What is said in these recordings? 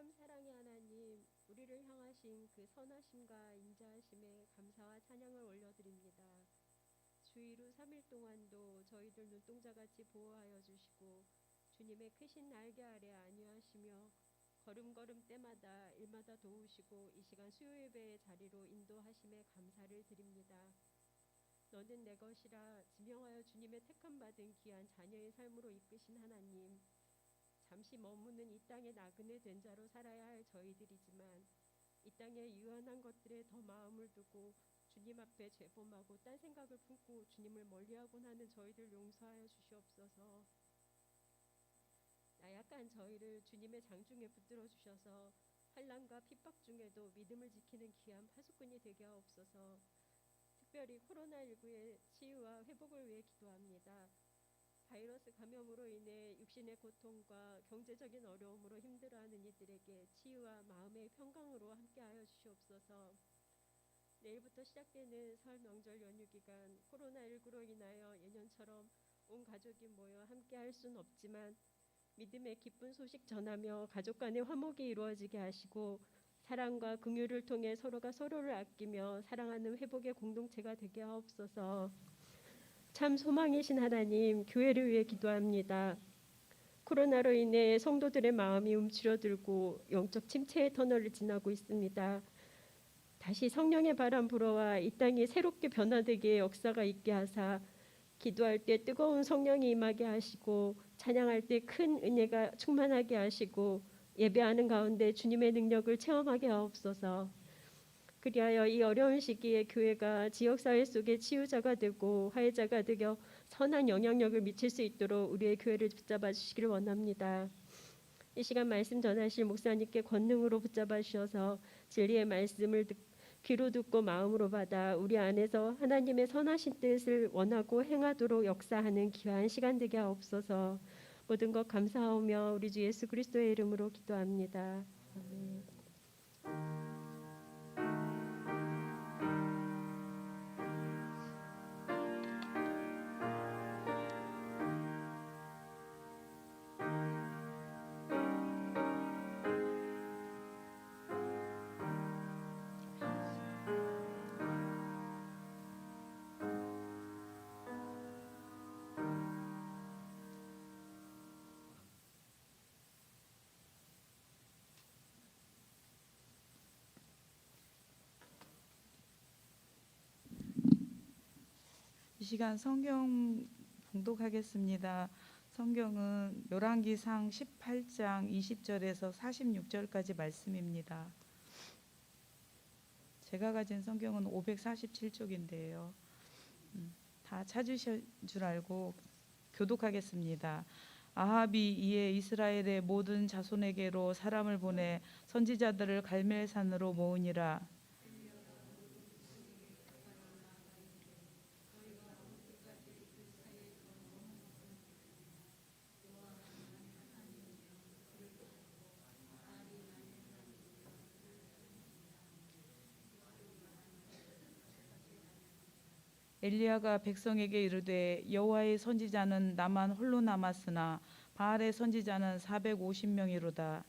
참 사랑의 하나님, 우리를 향하신 그 선하심과 인자하심에 감사와 찬양을 올려드립니다. 주의로 3일 동안도 저희들 눈동자같이 보호하여 주시고 주님의 크신 날개 아래 안위하시며 걸음걸음 때마다 일마다 도우시고 이 시간 수요예배의 자리로 인도하심에 감사를 드립니다. 너는 내 것이라 지명하여 주님의 택함받은 귀한 자녀의 삶으로 이끄신 하나님, 잠시 머무는 이 땅의 나그네 된 자로 살아야 할 저희들이지만 이 땅의 유한한 것들에 더 마음을 두고 주님 앞에 죄범하고 딴 생각을 품고 주님을 멀리하곤 하는 저희들 용서하여 주시옵소서. 나약한 저희를 주님의 장중에 붙들어 주셔서 환난과 핍박 중에도 믿음을 지키는 귀한 파수꾼이 되게 하옵소서. 특별히 코로나19의 치유와 회복을 위해 기도합니다. 바이러스 감염으로 인해 육신의 고통과 경제적인 어려움으로 힘들어하는 이들에게 치유와 마음의 평강으로 함께하여 주시옵소서. 내일부터 시작되는 설 명절 연휴 기간 코로나19로 인하여 예년처럼 온 가족이 모여 함께할 수는 없지만 믿음의 기쁜 소식 전하며 가족 간의 화목이 이루어지게 하시고 사랑과 긍휼을 통해 서로가 서로를 아끼며 사랑하는 회복의 공동체가 되게 하옵소서. 참 소망이신 하나님, 교회를 위해 기도합니다. 코로나로 인해 성도들의 마음이 움츠러들고 영적 침체의 터널을 지나고 있습니다. 다시 성령의 바람 불어와 이 땅이 새롭게 변화되게 역사가 있게 하사 기도할 때 뜨거운 성령이 임하게 하시고 찬양할 때 큰 은혜가 충만하게 하시고 예배하는 가운데 주님의 능력을 체험하게 하옵소서. 그리하여 이 어려운 시기에 교회가 지역사회 속에 치유자가 되고 화해자가 되어 선한 영향력을 미칠 수 있도록 우리의 교회를 붙잡아 주시기를 원합니다. 이 시간 말씀 전하실 목사님께 권능으로 붙잡아 주셔서 진리의 말씀을 귀로 듣고 마음으로 받아 우리 안에서 하나님의 선하신 뜻을 원하고 행하도록 역사하는 귀한 시간 되게 하옵소서. 모든 것 감사하오며 우리 주 예수 그리스도의 이름으로 기도합니다. 아멘. 이 시간 성경 봉독하겠습니다. 성경은 열왕기상 18장 20절에서 46절까지 말씀입니다. 제가 가진 성경은 547쪽인데요. 다 찾으실 줄 알고 교독하겠습니다. 아합이 이에 이스라엘의 모든 자손에게로 사람을 보내 선지자들을 갈멜산으로 모으니라. 엘리야가 백성에게 이르되 여호와의 선지자는 나만 홀로 남았으나 바알의 선지자는 450명이로다.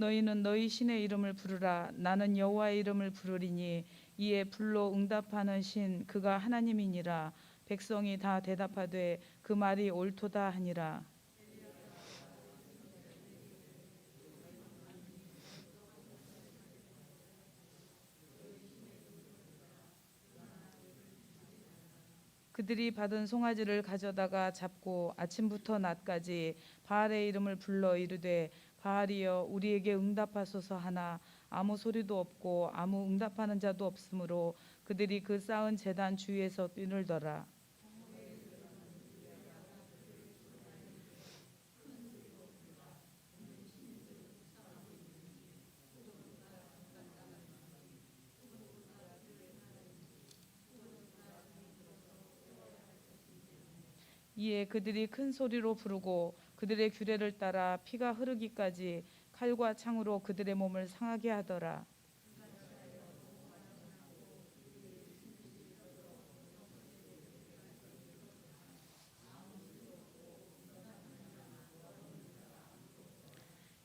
너희는 너희 신의 이름을 부르라. 나는 여호와의 이름을 부르리니 이에 불로 응답하는 신 그가 하나님이니라. 백성이 다 대답하되 그 말이 옳도다 하니라. 그들이 받은 송아지를 가져다가 잡고 아침부터 낮까지 바알의 이름을 불러 이르되 바알이여 우리에게 응답하소서 하나 아무 소리도 없고 아무 응답하는 자도 없으므로 그들이 그 쌓은 제단 주위에서 뛰놀더라. 이에 그들이 큰 소리로 부르고 그들의 규례를 따라 피가 흐르기까지 칼과 창으로 그들의 몸을 상하게 하더라.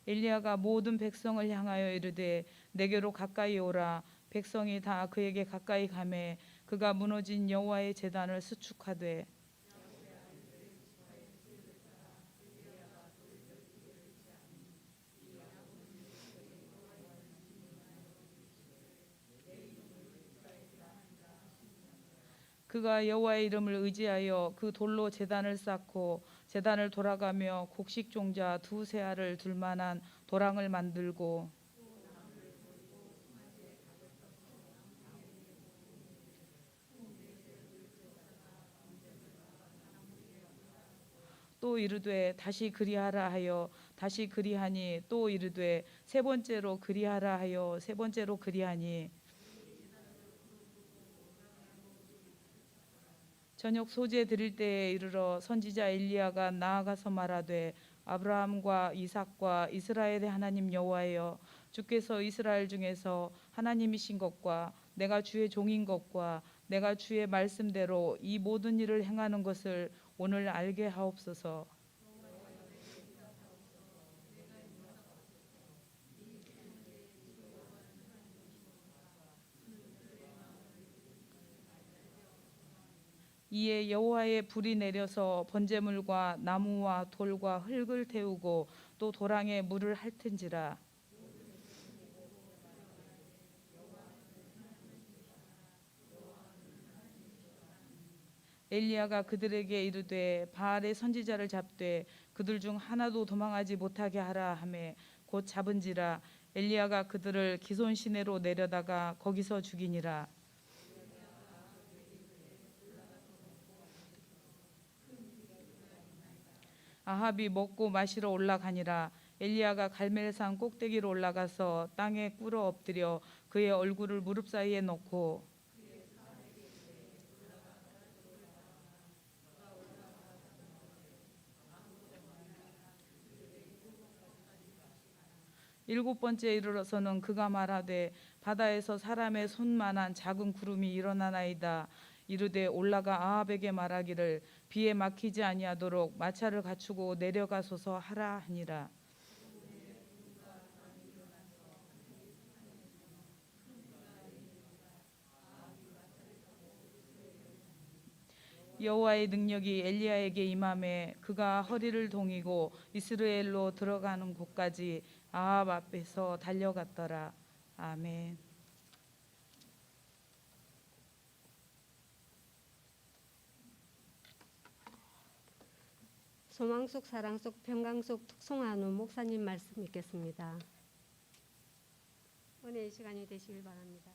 엘리야가 모든 백성을 향하여 이르되 내게로 가까이 오라. 백성이 다 그에게 가까이 가매 그가 무너진 여호와의 제단을 수축하되 그가 여호와의 이름을 의지하여 그 돌로 제단을 쌓고 제단을 돌아가며 곡식 종자 두세 알을 둘 만한 도랑을 만들고 또 이르되 다시 그리하라 하여 다시 그리하니 또 이르되 세 번째로 그리하라 하여 세 번째로 그리하니 저녁 소재 드릴 때에 이르러 선지자 엘리야가 나아가서 말하되 아브라함과 이삭과 이스라엘의 하나님 여호와여 주께서 이스라엘 중에서 하나님이신 것과 내가 주의 종인 것과 내가 주의 말씀대로 이 모든 일을 행하는 것을 오늘 알게 하옵소서. 이에 여호와의 불이 내려서 번제물과 나무와 돌과 흙을 태우고 또 도랑에 물을 핥은지라. 엘리야가 그들에게 이르되 바알의 선지자를 잡되 그들 중 하나도 도망하지 못하게 하라 하매 곧 잡은지라. 엘리야가 그들을 기손 시내로 내려다가 거기서 죽이니라. 아합이 먹고 마시러 올라가니라. 엘리야가 갈멜산 꼭대기로 올라가서 땅에 꿇어 엎드려 그의 얼굴을 무릎 사이에 넣고 일곱 번째 이르러서는 그가 말하되 바다에서 사람의 손만한 작은 구름이 일어나나이다. 이르되 올라가 아합에게 말하기를 비에 막히지 아니하도록 마차를 갖추고 내려가소서 하라 하니라. 여호와의 능력이 엘리야에게 임함에 그가 허리를 동이고 이스라엘로 들어가는 곳까지 아합 앞에서 달려갔더라. 아멘. 소망 속 사랑 속 평강 속 특송한우 목사님 말씀 읽겠습니다. 은혜의 시간이 되시길 바랍니다.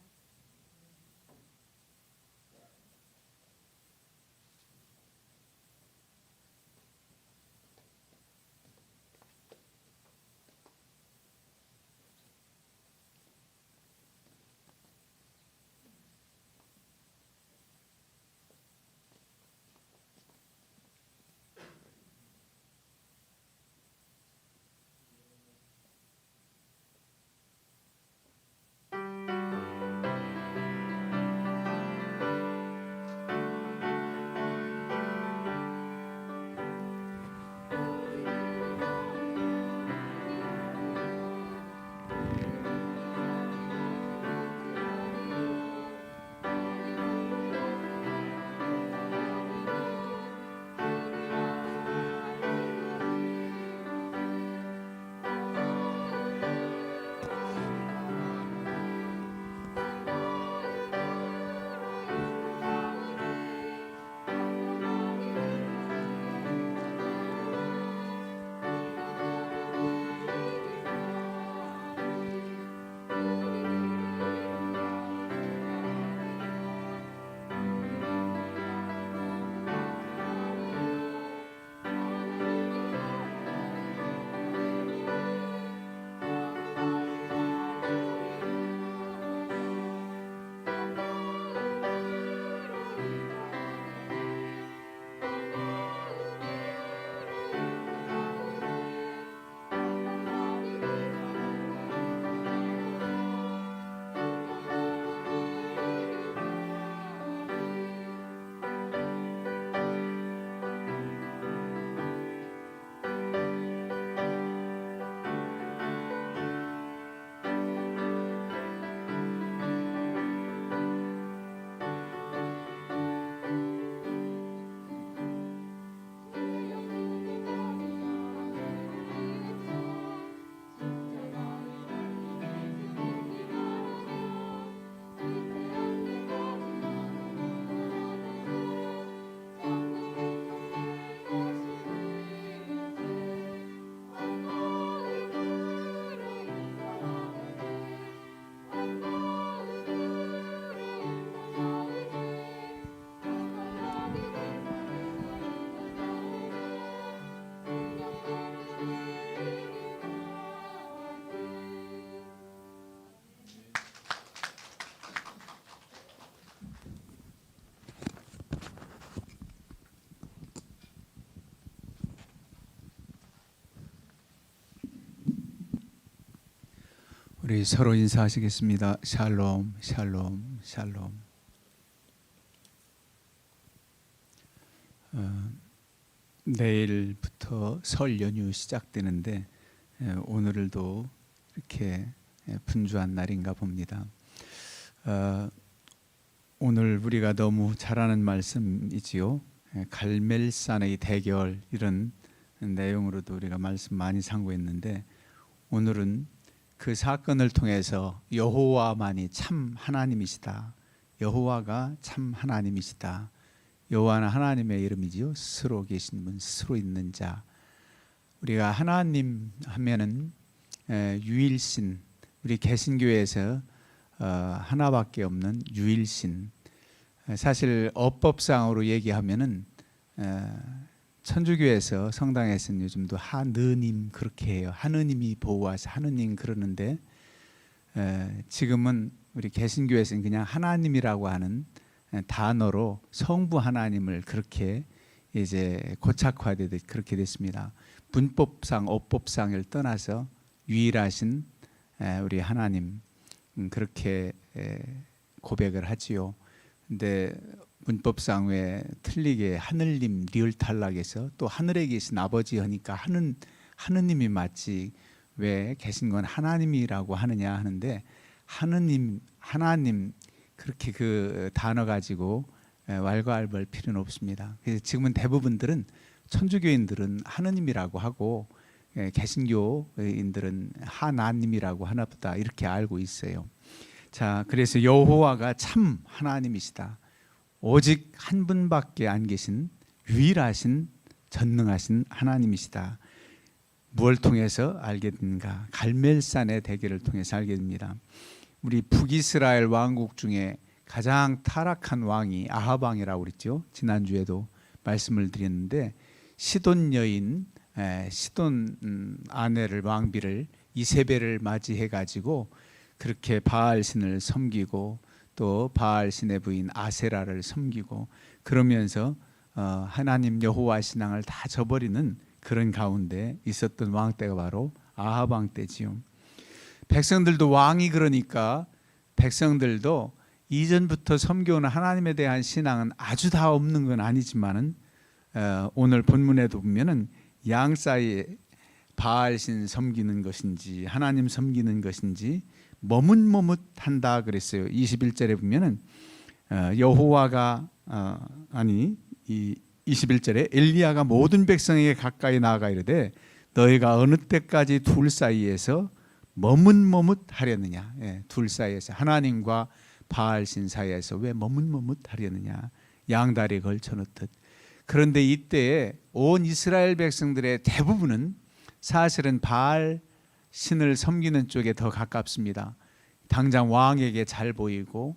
우리 서로 인사하시겠습니다. 샬롬, 샬롬, 샬롬. 내일부터 설 연휴 시작되는데 오늘도 이렇게 분주한 날인가 봅니다. 오늘 우리가 너무 잘 아는 말씀이지요. 갈멜산의 대결, 이런 내용으로도 우리가 말씀 많이 상고했는데, 오늘은 그 사건을 통해서 여호와만이 참 하나님이시다, 여호와가 참 하나님이시다. 여호와는 하나님의 이름이지요. 스스로 계신 분, 스스로 있는 자. 우리가 하나님 하면은 유일신, 우리 개신교에서 하나밖에 없는 유일신. 사실 어법상으로 얘기하면은 천주교에서 성당에서는 요즘도 하느님 그렇게 해요. 하느님이 보호하시, 하느님 그러는데, 지금은 우리 개신교에서는 그냥 하나님이라고 하는 단어로 성부 하나님을 그렇게 이제 고착화되듯 그렇게 됐습니다. 문법상 어법상을 떠나서 유일하신 우리 하나님, 그렇게 고백을 하지요. 근데 문법상 왜 틀리게 하늘님 리을 탈락해서 또 하늘에 계신 아버지 하니까 하느님이 맞지 왜 계신 건 하나님이라고 하느냐 하는데, 하나님 그렇게 그 단어 가지고 왈가왈부할 필요는 없습니다. 그래서 지금은 대부분들은, 천주교인들은 하느님이라고 하고 개신교인들은 하나님이라고 하나보다 이렇게 알고 있어요. 자, 그래서 여호와가 참 하나님이시다. 오직 한 분밖에 안 계신 유일하신 전능하신 하나님이시다. 무엇을 통해서 알게 된가? 갈멜산의 대결을 통해서 알게 됩니다. 우리 북이스라엘 왕국 중에 가장 타락한 왕이 아합 왕이라고 그랬죠. 지난주에도 말씀을 드렸는데, 시돈 여인, 시돈 아내를, 왕비를, 이세벨을 맞이해 가지고 그렇게 바알 신을 섬기고 또 바알 신의 부인 아세라를 섬기고, 그러면서 하나님 여호와 신앙을 다 저버리는 그런 가운데 있었던 왕 때가 바로 아합 왕 때지요. 백성들도 왕이 그러니까 백성들도 이전부터 섬겨오는 하나님에 대한 신앙은 아주 다 없는 건 아니지만은, 오늘 본문에도 보면은 양 사이에 바알신 섬기는 것인지 하나님 섬기는 것인지 머뭇머뭇한다 그랬어요. 21절에 보면은 여호와가 이 21절에 엘리야가 모든 백성에게 가까이 나아가 이르되 너희가 어느 때까지 둘 사이에서 머뭇머뭇하려느냐. 둘 사이에서, 하나님과 바알신 사이에서 왜 머뭇머뭇하려느냐. 양다리에 걸쳐놓듯. 그런데 이때에 온 이스라엘 백성들의 대부분은 사실은 바알 신을 섬기는 쪽에 더 가깝습니다. 당장 왕에게 잘 보이고,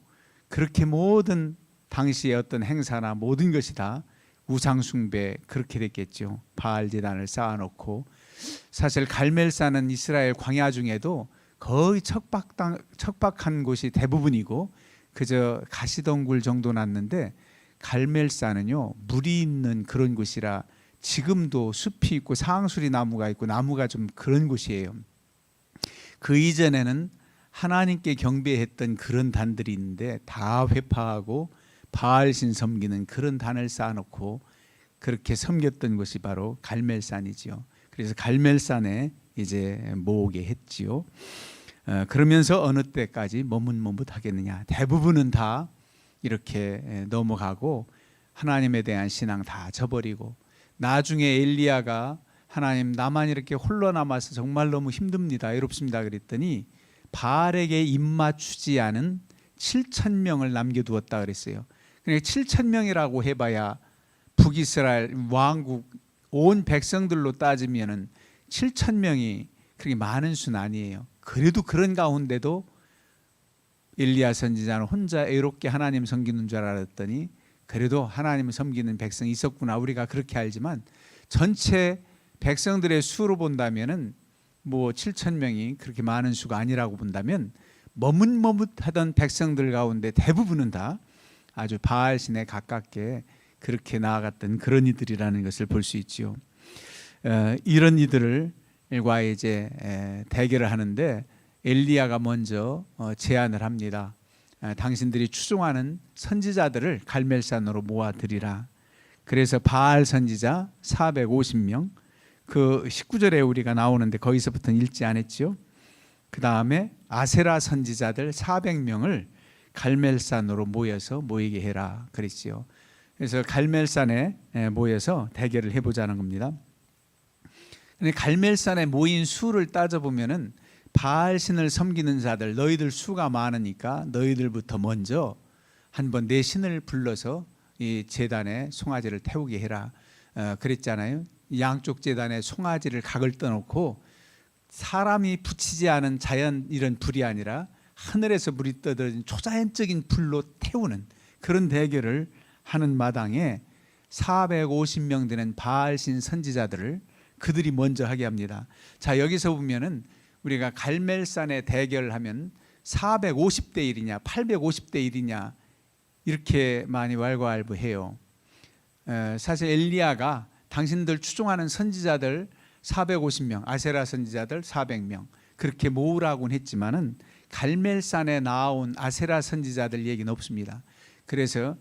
그렇게 모든 당시의 어떤 행사나 모든 것이 다 우상숭배, 그렇게 됐겠죠. 바알 제단을 쌓아놓고. 사실 갈멜산은 이스라엘 광야 중에도 거의 척박한 곳이 대부분이고 그저 가시덩굴 정도 났는데, 갈멜산은요 물이 있는 그런 곳이라 지금도 숲이 있고 상수리 나무가 있고 나무가 좀 그런 곳이에요. 그 이전에는 하나님께 경배했던 그런 단들이 있는데 다 회파하고 바알신 섬기는 그런 단을 쌓아놓고 그렇게 섬겼던 곳이 바로 갈멜산이지요. 그래서 갈멜산에 이제 모으게 했지요. 그러면서 어느 때까지 머뭇머뭇하겠느냐. 대부분은 다 이렇게 넘어가고 하나님에 대한 신앙 다 저버리고, 나중에 엘리야가 하나님 나만 이렇게 홀로 남아서 정말 너무 힘듭니다, 외롭습니다 그랬더니 바알에게 입맞추지 않은 7,000명을 남겨두었다 그랬어요. 그러니까 7,000명이라고 해봐야 북이스라엘 왕국 온 백성들로 따지면은 7,000명이 그렇게 많은 수는 아니에요. 그래도 그런 가운데도 엘리야 선지자는 혼자 애롭게 하나님 섬기는 줄 알았더니 그래도 하나님을 섬기는 백성이 있었구나. 우리가 그렇게 알지만 전체 백성들의 수로 본다면은 뭐 7,000명이 그렇게 많은 수가 아니라고 본다면, 머뭇머뭇하던 백성들 가운데 대부분은 다 아주 바알신에 가깝게 그렇게 나아갔던 그런 이들이라는 것을 볼 수 있지요. 이런 이들과 이제 대결을 하는데, 엘리야가 먼저 제안을 합니다. 당신들이 추종하는 선지자들을 갈멜산으로 모아들이라. 그래서 바알 선지자 450명, 그 19절에 우리가 나오는데 거기서부터는 읽지 않았죠. 그 다음에 아세라 선지자들 400명을 갈멜산으로 모이게 해라 그랬지요. 그래서 갈멜산에 모여서 대결을 해보자는 겁니다. 근데 갈멜산에 모인 수를 따져보면은 바알 신을 섬기는 자들, 너희들 수가 많으니까 너희들부터 먼저 한번 내 신을 불러서 이 제단에 송아지를 태우게 해라 그랬잖아요. 양쪽 제단에 송아지를 각을 떠놓고 사람이 붙이지 않은 자연 이런 불이 아니라 하늘에서 불이 떠들어진 초자연적인 불로 태우는 그런 대결을 하는 마당에 450명 되는 바알신 선지자들을 그들이 먼저 하게 합니다. 자, 여기서 보면은 우리가 갈멜산에 대결하면 450대 1이냐 850대 1이냐 이렇게 많이 왈가왈부해요. 사실 엘리야가 당신들 추종하는 선지자들 450명, 아세라 선지자들 400명 그렇게 모으라고는 했지만은 갈멜산에 나온 아세라 선지자들 얘기는 없습니다. 그래서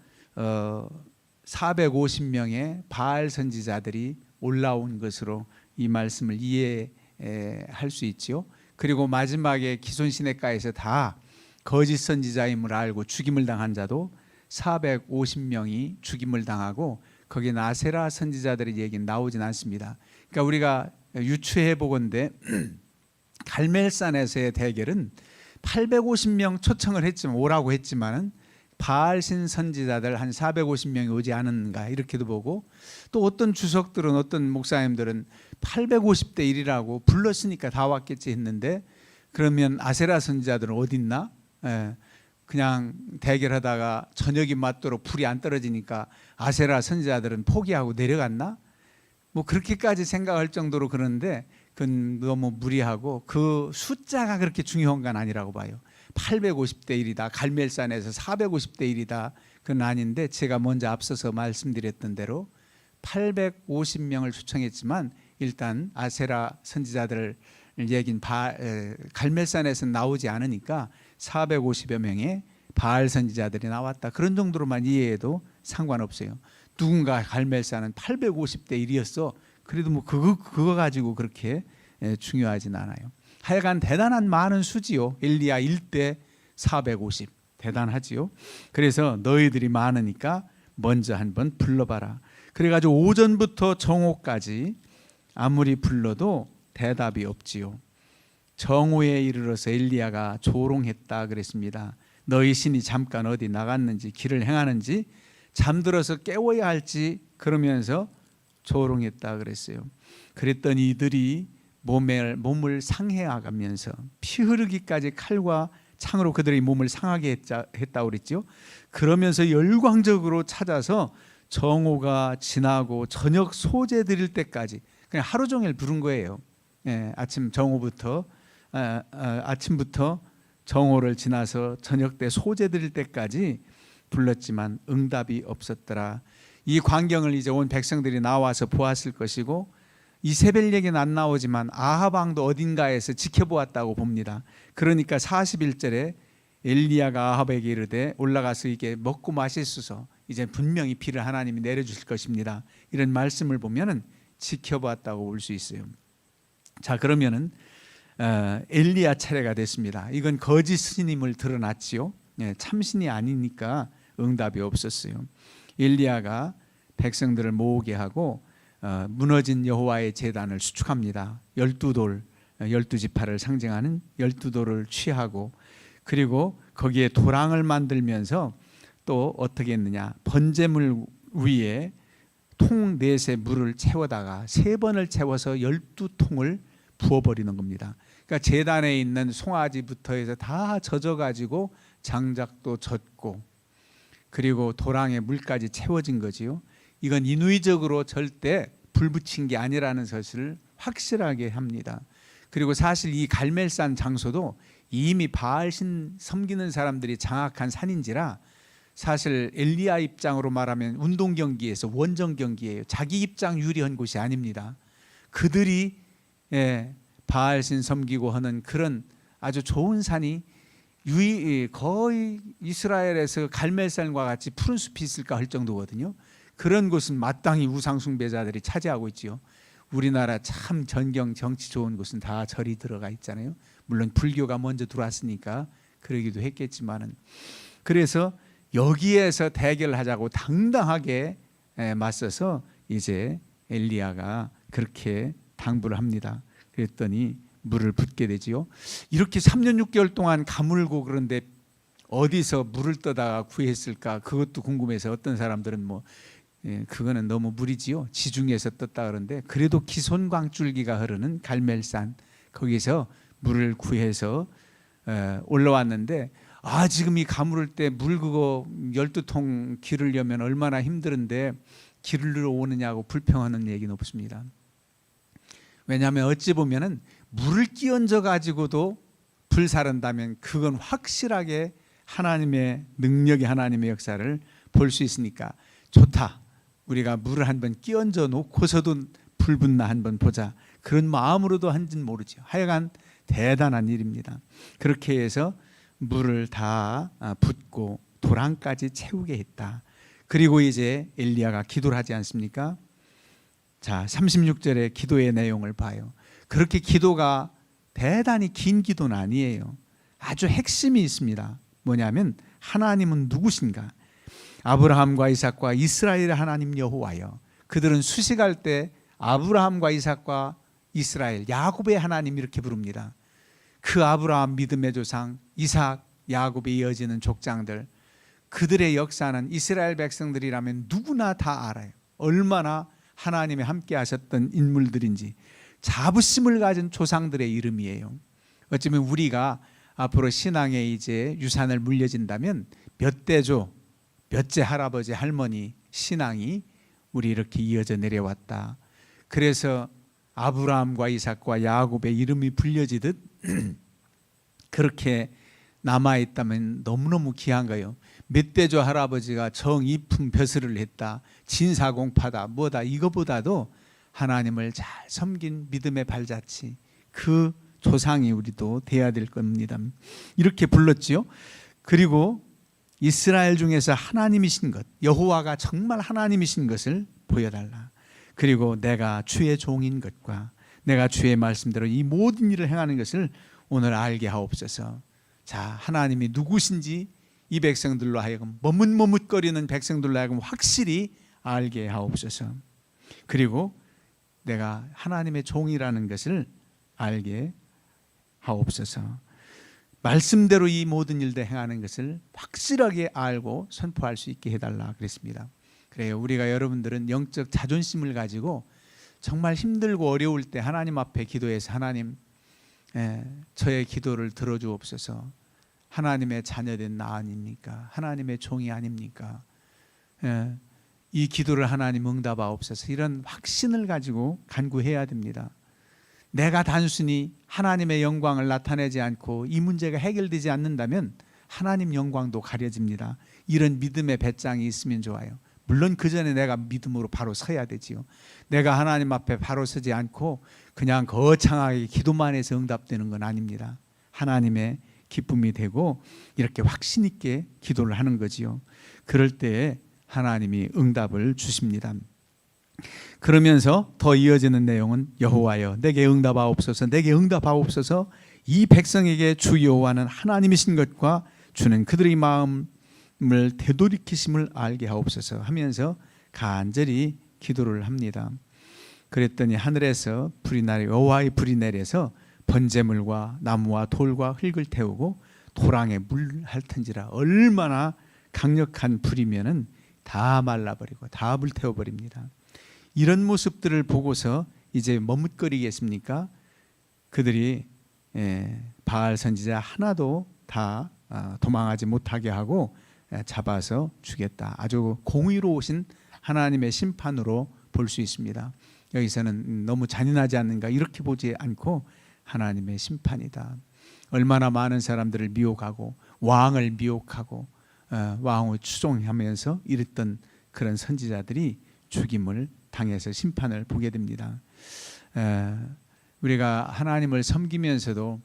450명의 바알 선지자들이 올라온 것으로 이 말씀을 이해할 수 있지요. 그리고 마지막에 기손 시냇가에서 다 거짓 선지자임을 알고 죽임을 당한 자도 450명이 죽임을 당하고 거기에 아세라 선지자들의 얘기는 나오진 않습니다. 그러니까 우리가 유추해 보건대 갈멜산에서의 대결은 850명 초청을 했지만 오라고 했지만은 바알신 선지자들 한 450명이 오지 않은가 이렇게도 보고, 또 어떤 주석들은 어떤 목사님들은 850대 1이라고 불렀으니까 다 왔겠지 했는데, 그러면 아세라 선지자들은 어디 있나? 그냥 대결하다가 저녁이 맞도록 불이 안 떨어지니까 아세라 선지자들은 포기하고 내려갔나? 뭐 그렇게까지 생각할 정도로 그러는데 그건 너무 무리하고 그 숫자가 그렇게 중요한 건 아니라고 봐요. 850대 1이다, 갈멜산에서 450대 1이다, 그건 아닌데 제가 먼저 앞서서 말씀드렸던 대로 850명을 초청했지만 일단 아세라 선지자들을 얘긴 갈멜산에서 나오지 않으니까 450여 명의 바알 선지자들이 나왔다, 그런 정도로만 이해해도 상관없어요. 누군가 갈멜산은 850대 1이었어. 그래도 뭐 그거 가지고 그렇게 중요하진 않아요. 하여간 대단한 많은 수지요. 엘리야 1대 450 대단하지요. 그래서 너희들이 많으니까 먼저 한번 불러봐라. 그래가지고 오전부터 정오까지 아무리 불러도 대답이 없지요. 정오에 이르러서 엘리야가 조롱했다 그랬습니다. 너희 신이 잠깐 어디 나갔는지 길을 행하는지 잠들어서 깨워야 할지 그러면서 조롱했다 그랬어요. 그랬더니 이들이 몸을 상해가면서 피 흐르기까지 칼과 창으로 그들의 몸을 상하게 했다고 그랬죠. 그러면서 열광적으로 찾아서 정오가 지나고 저녁 소제 드릴 때까지 그냥 하루 종일 부른 거예요. 아침 정오부터 아침부터 정오를 지나서 저녁 때 소제 드릴 때까지 불렀지만 응답이 없었더라. 이 광경을 이제 온 백성들이 나와서 보았을 것이고, 이세벨 얘기는 안 나오지만 아합 왕도 어딘가에서 지켜보았다고 봅니다. 그러니까 41절에 엘리야가 아합에게 이르되 올라가서 이게 먹고 마시소서, 이제 분명히 비를 하나님이 내려주실 것입니다, 이런 말씀을 보면은 지켜보았다고 볼 수 있어요. 자, 그러면은 엘리야 차례가 됐습니다. 이건 거짓 스님을 드러났지요. 참신이 아니니까 응답이 없었어요. 엘리야가 백성들을 모으게 하고 무너진 여호와의 제단을 수축합니다. 12돌, 12지파를 상징하는 12돌을 취하고, 그리고 거기에 도랑을 만들면서 또 어떻게 했느냐, 번제물 위에 통 넷에 물을 채워다가 3번을 채워서 12통을 부어버리는 겁니다. 그러니까 제단에 있는 송아지부터 해서 다 젖어가지고 장작도 젖고 그리고 도랑에 물까지 채워진 거지요. 이건 인위적으로 절대 불 붙인 게 아니라는 사실을 확실하게 합니다. 그리고 사실 이 갈멜산 장소도 이미 바알신 섬기는 사람들이 장악한 산인지라 사실 엘리야 입장으로 말하면 운동 경기에서 원정 경기예요. 자기 입장 유리한 곳이 아닙니다. 그들이 바알신 섬기고 하는 그런 아주 좋은 산이 거의 이스라엘에서 갈멜산과 같이 푸른 숲이 있을까 할 정도거든요. 그런 곳은 마땅히 우상 숭배자들이 차지하고 있지요. 우리나라 참 전경 정치 좋은 곳은 다 절이 들어가 있잖아요. 물론 불교가 먼저 들어왔으니까 그러기도 했겠지만은, 그래서 여기에서 대결하자고 당당하게 맞서서 이제 엘리야가 그렇게 당부를 합니다. 그랬더니 물을 붓게 되지요. 이렇게 3년 6개월 동안 가물고 그런데 어디서 물을 떠다가 구했을까? 그것도 궁금해서 어떤 사람들은 그거는 너무 무리지요. 지중해에서 떴다 그러는데, 그래도 기손광줄기가 흐르는 갈멜산 거기서 물을 구해서 올라왔는데, 지금 이 가물을 때 물 그거 12통 기르려면 얼마나 힘들은데 기르러 오느냐고 불평하는 얘기는 없습니다. 왜냐하면 어찌 보면은 물을 끼얹어 가지고도 불사른다면 그건 확실하게 하나님의 능력이, 하나님의 역사를 볼 수 있으니까 좋다. 우리가 물을 한번 끼얹어 놓고서도 불 붙나 한번 보자. 그런 마음으로도 한지는 모르죠. 하여간 대단한 일입니다. 그렇게 해서 물을 다 붓고 도랑까지 채우게 했다. 그리고 이제 엘리야가 기도를 하지 않습니까? 자, 36절의 기도의 내용을 봐요. 그렇게 기도가 대단히 긴 기도는 아니에요. 아주 핵심이 있습니다. 뭐냐면 하나님은 누구신가? 아브라함과 이삭과 이스라엘의 하나님 여호와여. 그들은 수식할 때 아브라함과 이삭과 이스라엘, 야곱의 하나님 이렇게 부릅니다. 그 아브라함 믿음의 조상, 이삭, 야곱에 이어지는 족장들, 그들의 역사는 이스라엘 백성들이라면 누구나 다 알아요. 얼마나 하나님이 함께 하셨던 인물들인지. 자부심을 가진 조상들의 이름이에요. 어쩌면 우리가 앞으로 신앙에 이제 유산을 물려진다면 몇 대조, 몇째 할아버지, 할머니 신앙이 우리 이렇게 이어져 내려왔다. 그래서 아브라함과 이삭과 야곱의 이름이 불려지듯 그렇게 남아있다면 너무너무 귀한 거예요. 멧돼지 할아버지가 정이품 벼슬을 했다, 진사공파다, 뭐다, 이거보다도 하나님을 잘 섬긴 믿음의 발자취, 그 조상이 우리도 돼야 될 겁니다. 이렇게 불렀지요. 그리고 이스라엘 중에서 하나님이신 것, 여호와가 정말 하나님이신 것을 보여달라. 그리고 내가 주의 종인 것과 내가 주의 말씀대로 이 모든 일을 행하는 것을 오늘 알게 하옵소서. 자, 하나님이 누구신지 이 백성들로 하여금 머뭇머뭇거리는 백성들로 하여금 확실히 알게 하옵소서. 그리고 내가 하나님의 종이라는 것을 알게 하옵소서. 말씀대로 이 모든 일들 행하는 것을 확실하게 알고 선포할 수 있게 해달라 그랬습니다. 그래요. 우리가 여러분들은 영적 자존심을 가지고 정말 힘들고 어려울 때 하나님 앞에 기도해서 하나님, 저의 기도를 들어주옵소서. 하나님의 자녀된 나 아닙니까? 하나님의 종이 아닙니까? 이 기도를 하나님 응답하옵소서. 이런 확신을 가지고 간구해야 됩니다. 내가 단순히 하나님의 영광을 나타내지 않고 이 문제가 해결되지 않는다면 하나님 영광도 가려집니다. 이런 믿음의 배짱이 있으면 좋아요. 물론 그 전에 내가 믿음으로 바로 서야 되지요. 내가 하나님 앞에 바로 서지 않고 그냥 거창하게 기도만 해서 응답되는 건 아닙니다. 하나님의 기쁨이 되고 이렇게 확신 있게 기도를 하는 거지요. 그럴 때에 하나님이 응답을 주십니다. 그러면서 더 이어지는 내용은 여호와여 내게 응답하옵소서, 내게 응답하옵소서. 이 백성에게 주 여호와는 하나님이신 것과 주는 그들의 마음을 되돌이키심을 알게 하옵소서 하면서 간절히 기도를 합니다. 그랬더니 하늘에서 불이 내려, 여호와의 불이 내려서 번제물과 나무와 돌과 흙을 태우고 도랑에 물 핥은지라. 얼마나 강력한 불이면은 다 말라버리고 다 불태워버립니다. 이런 모습들을 보고서 이제 머뭇거리겠습니까? 그들이 바알 선지자 하나도 다 도망하지 못하게 하고 잡아서 죽였다. 아주 공의로우신 하나님의 심판으로 볼 수 있습니다. 여기서는 너무 잔인하지 않는가 이렇게 보지 않고 하나님의 심판이다. 얼마나 많은 사람들을 미혹하고 왕을 미혹하고 왕을 추종하면서 이랬던 그런 선지자들이 죽임을 당해서 심판을 보게 됩니다. 우리가 하나님을 섬기면서도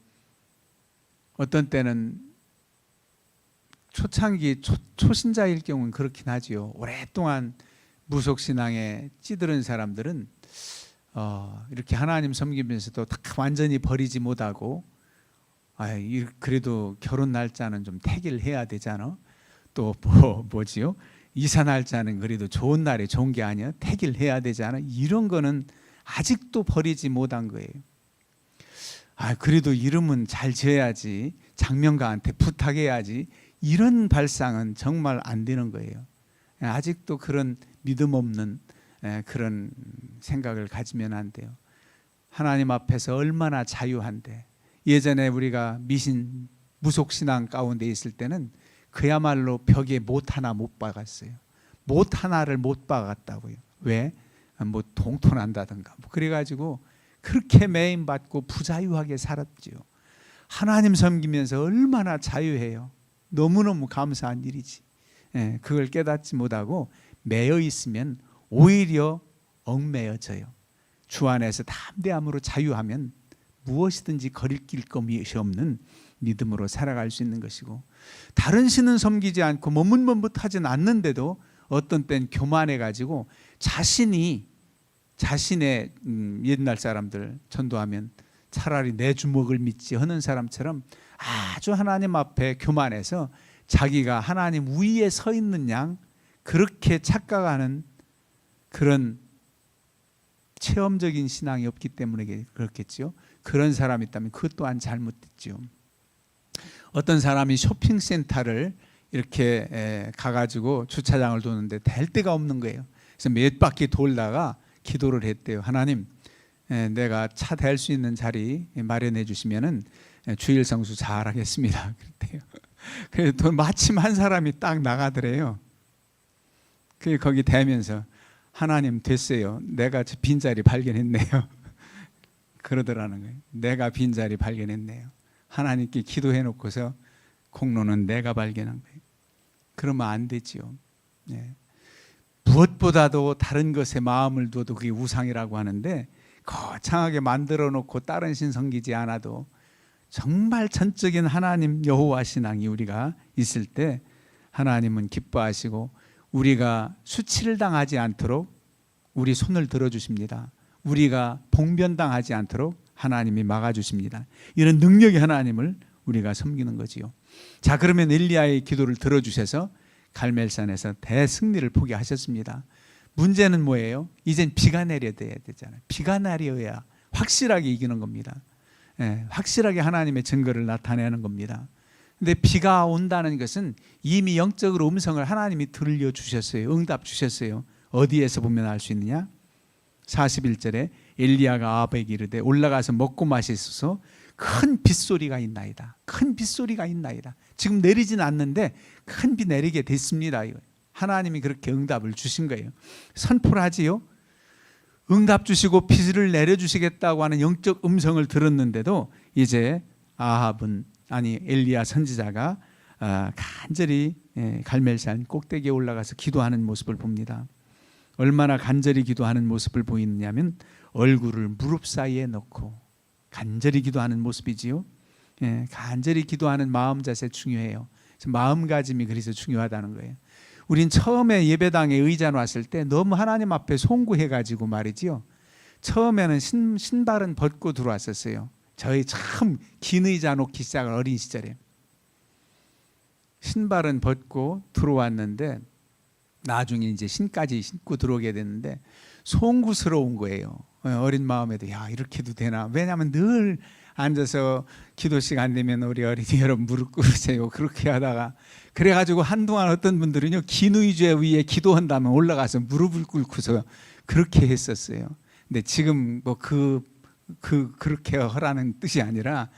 어떤 때는 초창기 초신자일 경우는 그렇긴 하지요. 오랫동안 무속신앙에 찌들은 사람들은 이렇게 하나님 섬기면서도 다 완전히 버리지 못하고 그래도 결혼 날짜는 좀 택일 해야 되잖아. 또 뭐지요? 이사 날짜는 그래도 좋은 날에 좋은 게 아니야. 택일 해야 되잖아. 이런 거는 아직도 버리지 못한 거예요. 그래도 이름은 잘 지어야지. 장명가한테 부탁해야지. 이런 발상은 정말 안 되는 거예요. 아직도 그런 믿음 없는 그런 생각을 가지면 안 돼요. 하나님 앞에서 얼마나 자유한데. 예전에 우리가 무속신앙 가운데 있을 때는 그야말로 벽에 못 하나 못 박았어요. 못 하나를 못 박았다고요. 왜? 뭐 동토난다든가 그래가지고 그렇게 매임받고 부자유하게 살았지요. 하나님 섬기면서 얼마나 자유해요. 너무너무 감사한 일이지. 그걸 깨닫지 못하고 매여 있으면 오히려 얽매여져요. 주 안에서 담대함으로 자유하면 무엇이든지 거리낄 것이 없는 믿음으로 살아갈 수 있는 것이고, 다른 신은 섬기지 않고 머뭇머뭇하진 않는데도 어떤 땐 교만해가지고 자신의 옛날 사람들 전도하면 차라리 내 주먹을 믿지 하는 사람처럼 아주 하나님 앞에 교만해서 자기가 하나님 위에 서 있는 양 그렇게 착각하는 그런 체험적인 신앙이 없기 때문에 그렇겠죠. 그런 사람이 있다면 그것 또한 잘못됐죠. 어떤 사람이 쇼핑센터를 이렇게 가가지고 주차장을 도는데 될 데가 없는 거예요. 그래서 몇 바퀴 돌다가 기도를 했대요. 하나님, 내가 차 댈 수 있는 자리 마련해 주시면은 주일 성수 잘하겠습니다. 그랬대요. 그래서 마침 한 사람이 딱 나가더래요. 거기 대면서 하나님 됐어요. 내가 빈자리 발견했네요. 그러더라는 거예요. 내가 빈자리 발견했네요. 하나님께 기도해 놓고서 공로는 내가 발견한 거예요. 그러면 안 되지요. 무엇보다도 다른 것에 마음을 두어도 그게 우상이라고 하는데, 거창하게 만들어 놓고 다른 신 섬기지 않아도 정말 전적인 하나님 여호와 신앙이 우리가 있을 때 하나님은 기뻐하시고 우리가 수치를 당하지 않도록 우리 손을 들어주십니다. 우리가 봉변당하지 않도록 하나님이 막아주십니다. 이런 능력의 하나님을 우리가 섬기는 거지요. 자, 그러면 엘리야의 기도를 들어주셔서 갈멜산에서 대승리를 포기하셨습니다. 문제는 뭐예요? 이젠 비가 내려야 되잖아요. 비가 내려야 확실하게 이기는 겁니다. 확실하게 하나님의 증거를 나타내는 겁니다. 근데 비가 온다는 것은 이미 영적으로 음성을 하나님이 들려주셨어요. 응답 주셨어요. 어디에서 보면 알 수 있느냐? 41절에 엘리야가 아합에게 이르되 올라가서 먹고 마시소서. 큰 빗소리가 있나이다. 큰 빗소리가 있나이다. 지금 내리진 않는데 큰 비 내리게 됐습니다. 하나님이 그렇게 응답을 주신 거예요. 선포를 하지요. 응답 주시고 비를 내려주시겠다고 하는 영적 음성을 들었는데도 이제 엘리야 선지자가 간절히 갈멜산 꼭대기에 올라가서 기도하는 모습을 봅니다. 얼마나 간절히 기도하는 모습을 보이느냐면 얼굴을 무릎 사이에 넣고 간절히 기도하는 모습이지요. 간절히 기도하는 마음 자세 중요해요. 마음가짐이 그래서 중요하다는 거예요. 우린 처음에 예배당에 의자 놨을 때 너무 하나님 앞에 송구해가지고 말이지요. 처음에는 신발은 벗고 들어왔었어요. 저희 참 긴 의자 놓기 시작한 어린 시절에 신발은 벗고 들어왔는데 나중에 이제 신까지 신고 들어오게 됐는데 송구스러운 거예요. 어린 마음에도 이렇게도 되나? 왜냐하면 늘 앉아서 기도 시간 되면 우리 어린이 여러분 무릎 꿇으세요. 그렇게 하다가 그래가지고 한동안 어떤 분들은요 긴 의자 위에 기도한다면 올라가서 무릎을 꿇고서 그렇게 했었어요. 근데 지금 뭐 그렇게 하라는 뜻이 아니라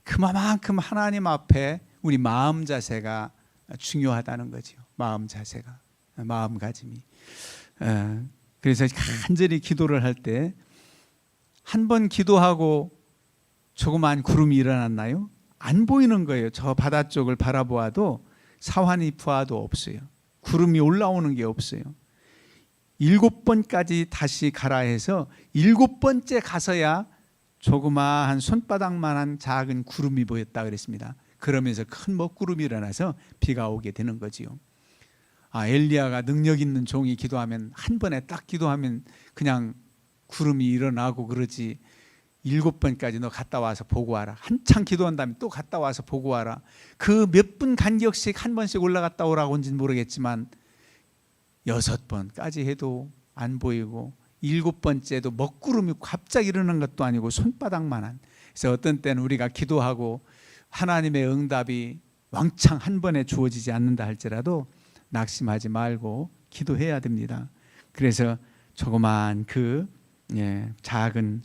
그만큼 하나님 앞에 우리 마음 자세가 중요하다는 거죠. 마음 자세가, 마음가짐이. 그래서 간절히 기도를 할 때 한 번 기도하고 조그만 구름이 일어났나요? 안 보이는 거예요. 저 바다 쪽을 바라보아도 사환이 부하도 없어요. 구름이 올라오는 게 없어요. 7번까지 다시 가라 해서 7번째 가서야 조그마한 손바닥만한 작은 구름이 보였다 그랬습니다. 그러면서 큰 먹구름이 일어나서 비가 오게 되는 거지요. 엘리야가 능력 있는 종이 기도하면 한 번에 딱 기도하면 그냥 구름이 일어나고 그러지 7번까지 너 갔다 와서 보고 와라. 한창 기도한 다음에 또 갔다 와서 보고 와라. 그 몇 분 간격씩 한 번씩 올라갔다 오라고 한지는 모르겠지만 6번까지 해도 안 보이고 7번째도 먹구름이 갑자기 일어난 것도 아니고 손바닥만한. 그래서 어떤 때는 우리가 기도하고 하나님의 응답이 왕창 한 번에 주어지지 않는다 할지라도 낙심하지 말고 기도해야 됩니다. 그래서 조그만 작은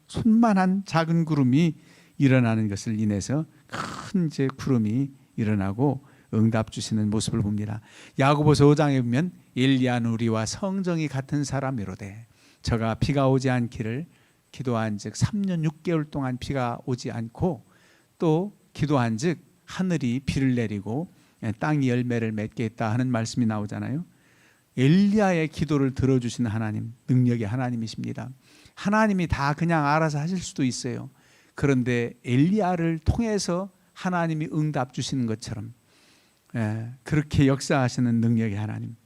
손만한 작은 구름이 일어나는 것을 인해서 큰 구름이 일어나고 응답 주시는 모습을 봅니다. 야고보서 5장에 보면 엘리야는 우리와 성정이 같은 사람이로되 저가 비가 오지 않기를 기도한즉 3년 6개월 동안 비가 오지 않고 또 기도한즉 하늘이 비를 내리고 땅이 열매를 맺게 했다 하는 말씀이 나오잖아요. 엘리야의 기도를 들어주시는 하나님, 능력의 하나님이십니다. 하나님이 다 그냥 알아서 하실 수도 있어요. 그런데 엘리야를 통해서 하나님이 응답 주시는 것처럼 그렇게 역사하시는 능력의 하나님.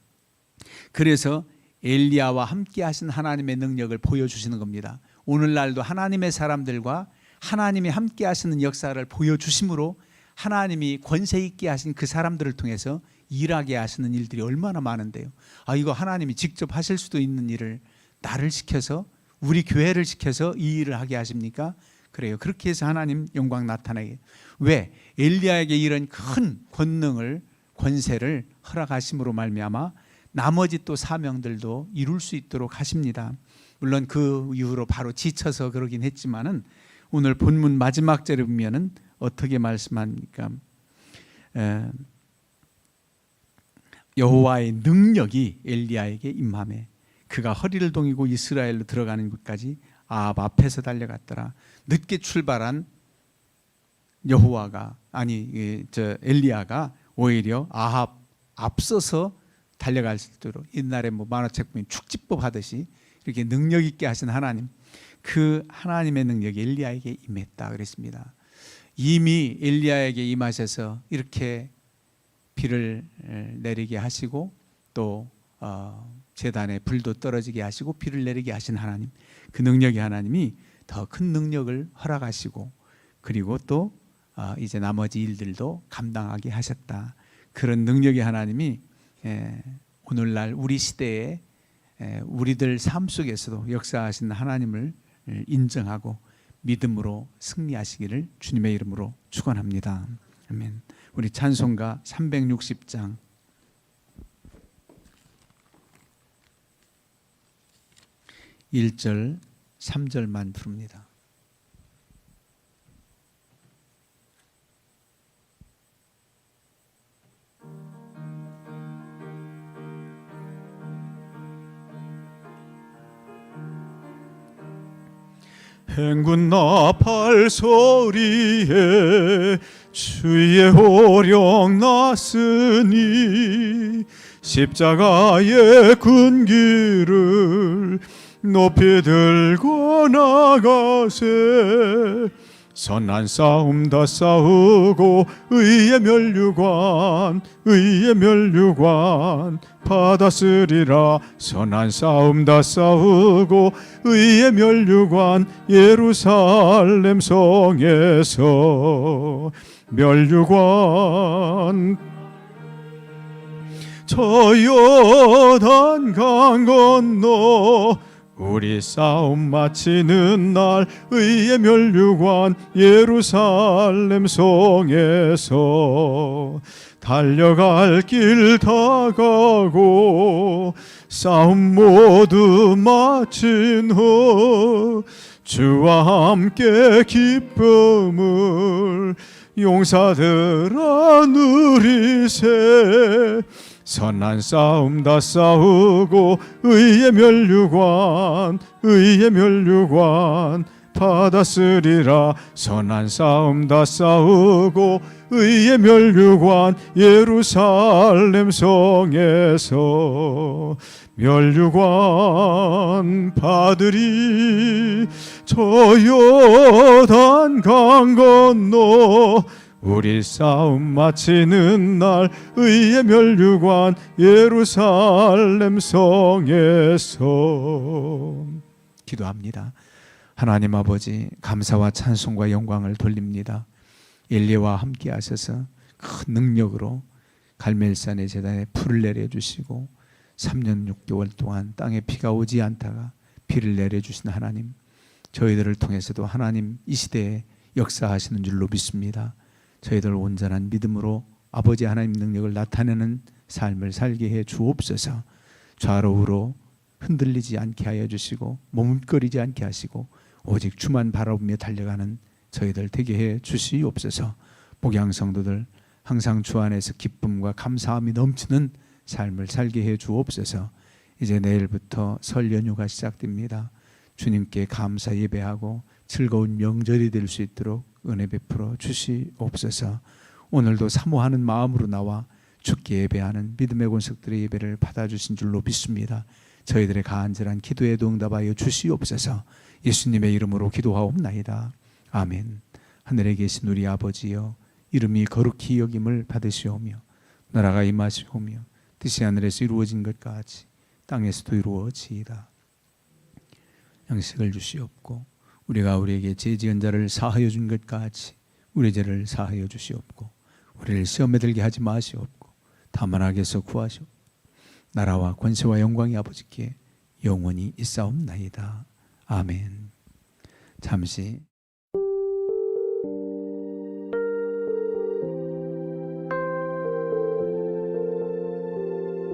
그래서 엘리야와 함께 하신 하나님의 능력을 보여주시는 겁니다. 오늘날도 하나님의 사람들과 하나님이 함께 하시는 역사를 보여주심으로 하나님이 권세 있게 하신 그 사람들을 통해서 일하게 하시는 일들이 얼마나 많은데요. 이거 하나님이 직접 하실 수도 있는 일을 나를 시켜서 우리 교회를 시켜서 이 일을 하게 하십니까? 그래요. 그렇게 해서 하나님 영광 나타나게. 왜? 엘리야에게 이런 큰 권능을 권세를 허락하심으로 말미암아 나머지 또 사명들도 이룰 수 있도록 하십니다. 물론 그 이후로 바로 지쳐서 그러긴 했지만은 오늘 본문 마지막 절에 보면은 어떻게 말씀합니까? 여호와의 능력이 엘리야에게 임하매 그가 허리를 동이고 이스라엘로 들어가는 곳까지 아합 앞에서 달려갔더라. 늦게 출발한 엘리야가 오히려 아합 앞서서 달려갈 수 있도록 옛날에 만화책 보면 축지법 하듯이 이렇게 능력 있게 하신 하나님, 그 하나님의 능력이 엘리야에게 임했다 그랬습니다. 이미 엘리야에게 임하셔서 이렇게 비를 내리게 하시고 또 제단에 불도 떨어지게 하시고 비를 내리게 하신 하나님, 그 능력의 하나님이 더 큰 능력을 허락하시고 그리고 또 이제 나머지 일들도 감당하게 하셨다. 그런 능력의 하나님이 오늘날 우리 시대에 우리들 삶 속에서도 역사하신 하나님을 인정하고 믿음으로 승리하시기를 주님의 이름으로 축원합니다. 아멘. 우리 찬송가 360장 1절 3절만 부릅니다. 행군 나팔 소리에 주의 호령 났으니 십자가의 군기를 높이 들고 나가세. 선한 싸움 다 싸우고 의의 면류관 받았으리라. 선한 싸움 다 싸우고 의의 면류관 예루살렘 성에서 면류관 저 요단 강 건너 우리 싸움 마치는 날 의의 면류관 예루살렘 성에서 달려갈 길 다 가고 싸움 모두 마친 후 주와 함께 기쁨을 용사들아 누리세. 선한 싸움 다 싸우고 의의 면류관 받았으리라. 선한 싸움 다 싸우고 의의 면류관 예루살렘 성에서 면류관 받으리. 저 요단 강 건너 우리 싸움 마치는 날 의의 멸류관 예루살렘 성에서 기도합니다. 하나님 아버지, 감사와 찬송과 영광을 돌립니다. 엘리야와 함께 하셔서 큰 능력으로 갈멜산의 제단에 풀을 내려주시고 3년 6개월 동안 땅에 비가 오지 않다가 비를 내려주신 하나님, 저희들을 통해서도 하나님 이 시대에 역사하시는 줄로 믿습니다. 저희들 온전한 믿음으로 아버지 하나님 능력을 나타내는 삶을 살게 해 주옵소서. 좌로 우로 흔들리지 않게 하여 주시고 머뭇거리지 않게 하시고 오직 주만 바라보며 달려가는 저희들 되게 해 주시옵소서. 목양 성도들 항상 주 안에서 기쁨과 감사함이 넘치는 삶을 살게 해 주옵소서. 이제 내일부터 설 연휴가 시작됩니다. 주님께 감사 예배하고 즐거운 명절이 될 수 있도록 은혜 베풀어 주시옵소서. 오늘도 사모하는 마음으로 나와 주께 예배하는 믿음의 권속들의 예배를 받아주신 줄로 믿습니다. 저희들의 간절한 기도에도 응답하여 주시옵소서. 예수님의 이름으로 기도하옵나이다. 아멘. 하늘에 계신 우리 아버지여, 이름이 거룩히 여김을 받으시오며 나라가 임하시오며 뜻이 하늘에서 이루어진 것 같이 땅에서도 이루어지이다. 양식을 주시옵고 우리가 우리에게 죄 지은 자를 사하여 준 것 같이 우리 죄를 사하여 주시옵고 우리를 시험에 들게 하지 마시옵고 다만 악에서 구하시옵고 나라와 권세와 영광이 아버지께 영원히 있사옵나이다. 아멘. 잠시